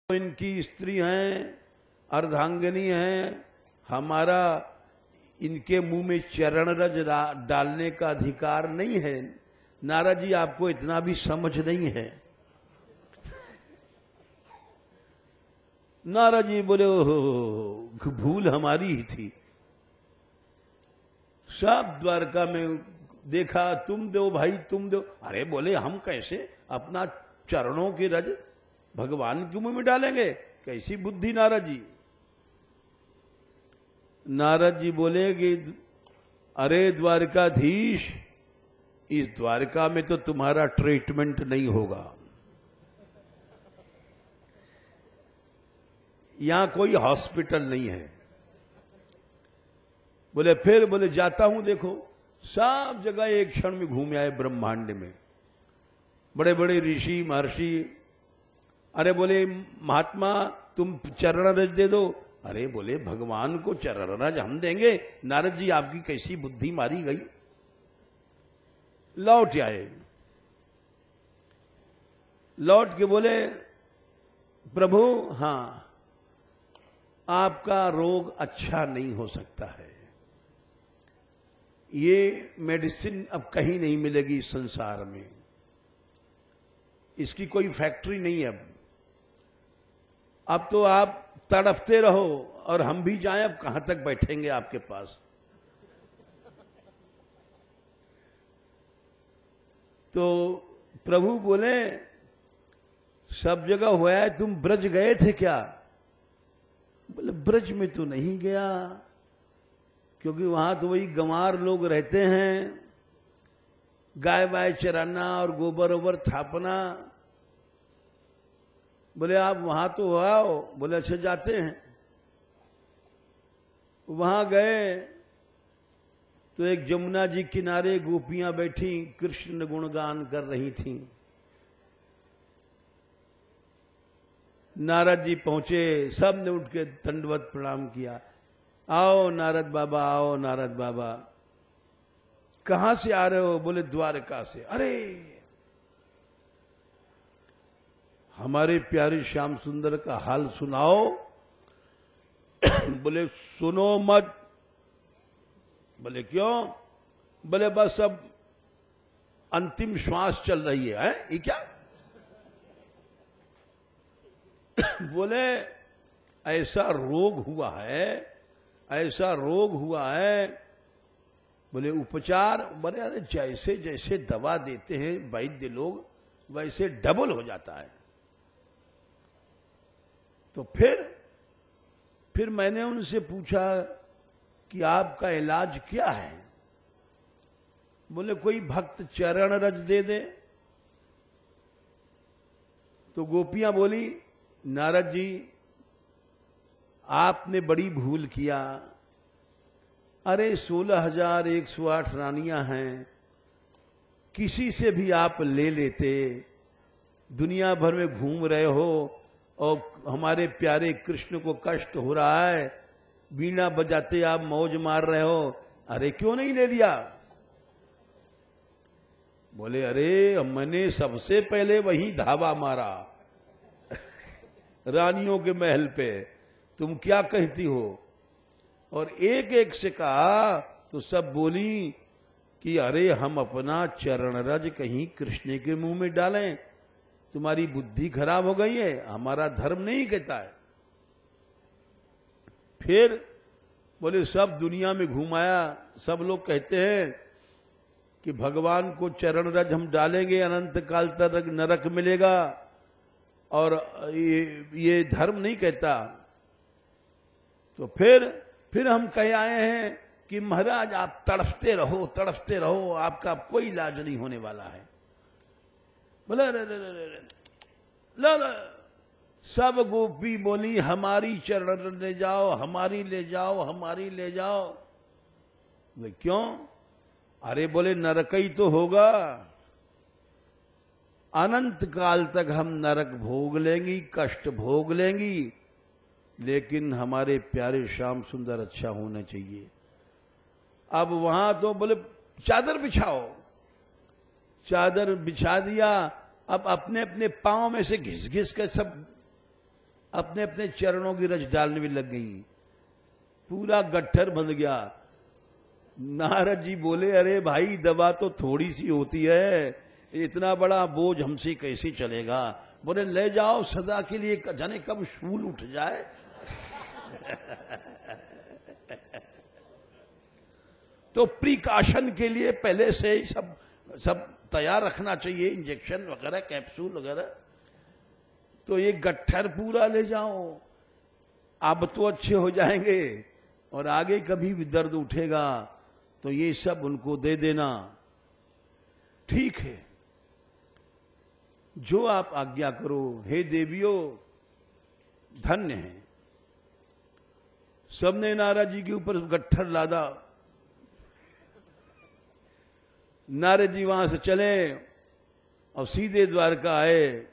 इनकी स्त्री हैं, अर्धांगिनी हैं, हमारा इनके मुंह में चरण रज डालने का अधिकार नहीं है। नारद जी आपको इतना भी समझ नहीं है। नारद जी बोले ओहो भूल हमारी ही थी। सब द्वारका में देखा, तुम दो भाई तुम दो। अरे बोले हम कैसे अपना चरणों के रज भगवान के मुंह में डालेंगे, कैसी बुद्धि नारद जी। नारद जी बोले कि अरे द्वारकाधीश, इस द्वारका में तो तुम्हारा ट्रीटमेंट नहीं होगा, यहां कोई हॉस्पिटल नहीं है। बोले फिर? बोले जाता हूं, देखो सब जगह एक क्षण में घूम आए ब्रह्मांड में, बड़े बड़े ऋषि महर्षि। अरे बोले महात्मा तुम चरण रज दे दो। अरे बोले भगवान को चरण रज हम देंगे? नारद जी आपकी कैसी बुद्धि मारी गई। लौट आए, लौट के बोले प्रभु हां आपका रोग अच्छा नहीं हो सकता है, ये मेडिसिन अब कहीं नहीं मिलेगी संसार में, इसकी कोई फैक्ट्री नहीं है। अब तो आप तड़फते रहो और हम भी जाएं, अब कहां तक बैठेंगे आपके पास। तो प्रभु बोले सब जगह हुआ है, तुम ब्रज गए थे क्या? बोले ब्रज में तो नहीं गया, क्योंकि वहां तो वही गंवार लोग रहते हैं, गाय वाय चराना और गोबर ओबर थापना। बोले आप वहां तो आओ। बोले अच्छा जाते हैं। वहां गए तो एक जमुना जी किनारे गोपियां बैठी कृष्ण गुणगान कर रही थीं। नारद जी पहुंचे, सब ने उठ के दंडवत प्रणाम किया। आओ नारद बाबा, आओ नारद बाबा। कहां से आ रहे हो? बोले द्वारका से। अरे हमारे प्यारे श्याम सुंदर का हाल सुनाओ। बोले सुनो मत। बोले क्यों? बोले बस अब अंतिम श्वास चल रही है। ये क्या? बोले ऐसा रोग हुआ है, ऐसा रोग हुआ है। बोले उपचार? बोले अरे जैसे जैसे दवा देते हैं वैद्य लोग, वैसे डबल हो जाता है। तो फिर मैंने उनसे पूछा कि आपका इलाज क्या है? बोले कोई भक्त चरण रज दे दे। तो गोपियां बोली नारद जी आपने बड़ी भूल किया। अरे 16,108 रानियां हैं, किसी से भी आप ले लेते। दुनिया भर में घूम रहे हो और हमारे प्यारे कृष्ण को कष्ट हो रहा है, बीणा बजाते आप मौज मार रहे हो, अरे क्यों नहीं ले लिया? बोले अरे मैंने सबसे पहले वही धावा मारा रानियों के महल पे, तुम क्या कहती हो? और एक एक से कहा तो सब बोली कि अरे हम अपना चरण रज कहीं कृष्ण के मुंह में डालें, तुम्हारी बुद्धि खराब हो गई है, हमारा धर्म नहीं कहता है। फिर बोले सब दुनिया में घुमाया, सब लोग कहते हैं कि भगवान को चरण रज हम डालेंगे अनंत काल तक नरक मिलेगा, और ये धर्म नहीं कहता। तो फिर हम कह आए हैं कि महाराज आप तड़फते रहो, तड़फते रहो, आपका कोई इलाज नहीं होने वाला है। बोले ला सब गोपी बोली हमारी चरण ले जाओ, हमारी ले जाओ, हमारी ले जाओ। बोले क्यों? अरे बोले नरक ही तो होगा, अनंत काल तक हम नरक भोग लेंगी, कष्ट भोग लेंगी, लेकिन हमारे प्यारे श्याम सुंदर अच्छा होना चाहिए। अब वहां तो बोले चादर बिछाओ, चादर बिछा दिया। अब अपने अपने पांव में से घिस घिस कर सब अपने अपने चरणों की रच डालने में लग गई, पूरा गट्ठर बंध गया। नारद जी बोले, अरे भाई दवा तो थोड़ी सी होती है, इतना बड़ा बोझ हमसे कैसे चलेगा। बोले ले जाओ सदा के लिए, जाने कब शूल उठ जाए। तो प्रिकॉशन के लिए पहले से ही सब तैयार रखना चाहिए, इंजेक्शन वगैरह, कैप्सूल वगैरह। तो ये गट्ठर पूरा ले जाओ, अब तो अच्छे हो जाएंगे, और आगे कभी भी दर्द उठेगा तो ये सब उनको दे देना। ठीक है, जो आप आज्ञा करो। हे देवियों, धन्य है। सबने नारद जी के ऊपर गट्ठर लादा। नारद जी वहां से चले और सीधे द्वारका आए।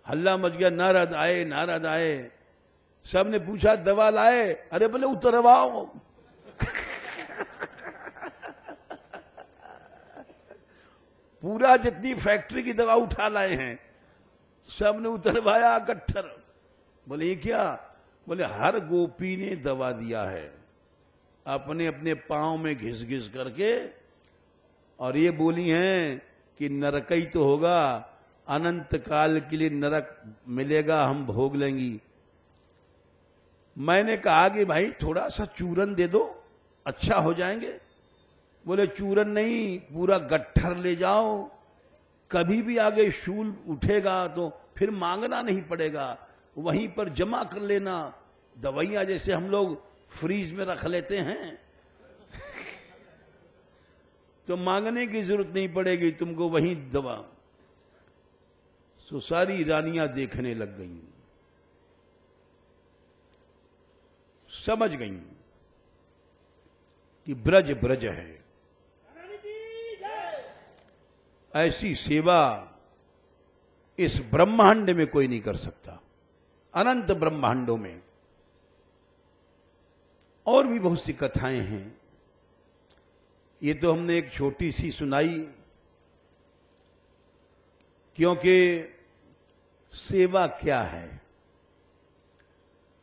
हल्ला मच गया, नारद आए, नारद आए। सबने पूछा दवा लाए? अरे बोले उतरवाओ। पूरा जितनी फैक्ट्री की दवा उठा लाए हैं, सबने उतरवाया गट्ठर। बोले ये क्या? बोले हर गोपी ने दवा दिया है, अपने अपने पांव में घिस घिस करके, और ये बोली हैं कि नरक ही तो होगा, अनंत काल के लिए नरक मिलेगा, हम भोग लेंगी। मैंने कहा कि भाई थोड़ा सा चूरन दे दो, अच्छा हो जाएंगे। बोले चूरन नहीं, पूरा गट्ठर ले जाओ, कभी भी आगे शूल उठेगा तो फिर मांगना नहीं पड़ेगा, वहीं पर जमा कर लेना। दवाइयां जैसे हम लोग फ्रीज में रख लेते हैं, तो मांगने की जरूरत नहीं पड़ेगी तुमको, वहीं दवा। सो सारी रानियां देखने लग गईं, समझ गईं कि ब्रज ब्रज है। ऐसी सेवा इस ब्रह्मांड में कोई नहीं कर सकता, अनंत ब्रह्मांडों में। और भी बहुत सी कथाएं हैं, ये तो हमने एक छोटी सी सुनाई, क्योंकि सेवा क्या है।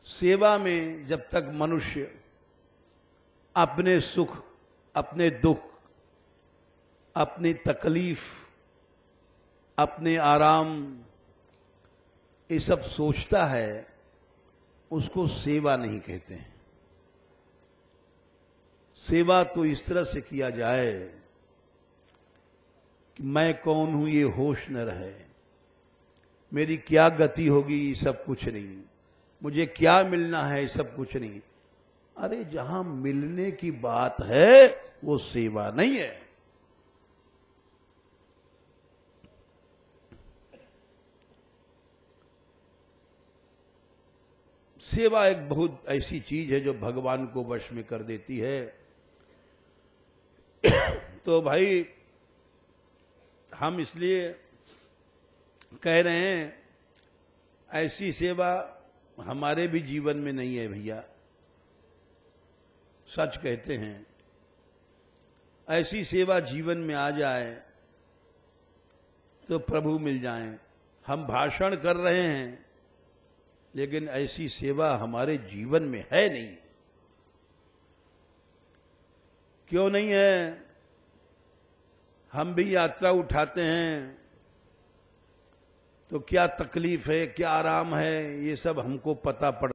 सेवा में जब तक मनुष्य अपने सुख, अपने दुख, अपनी तकलीफ, अपने आराम, ये सब सोचता है, उसको सेवा नहीं कहते हैं। सेवा तो इस तरह से किया जाए कि मैं कौन हूं ये होश न रहे, मेरी क्या गति होगी सब कुछ नहीं, मुझे क्या मिलना है सब कुछ नहीं। अरे जहां मिलने की बात है वो सेवा नहीं है। सेवा एक बहुत ऐसी चीज है जो भगवान को वश में कर देती है। तो भाई हम इसलिए कह रहे हैं, ऐसी सेवा हमारे भी जीवन में नहीं है भैया, सच कहते हैं। ऐसी सेवा जीवन में आ जाए तो प्रभु मिल जाएं। हम भाषण कर रहे हैं, लेकिन ऐसी सेवा हमारे जीवन में है नहीं। क्यों नहीं है? हम भी यात्रा उठाते हैं तो क्या तकलीफ है, क्या आराम है, ये सब हमको पता पड़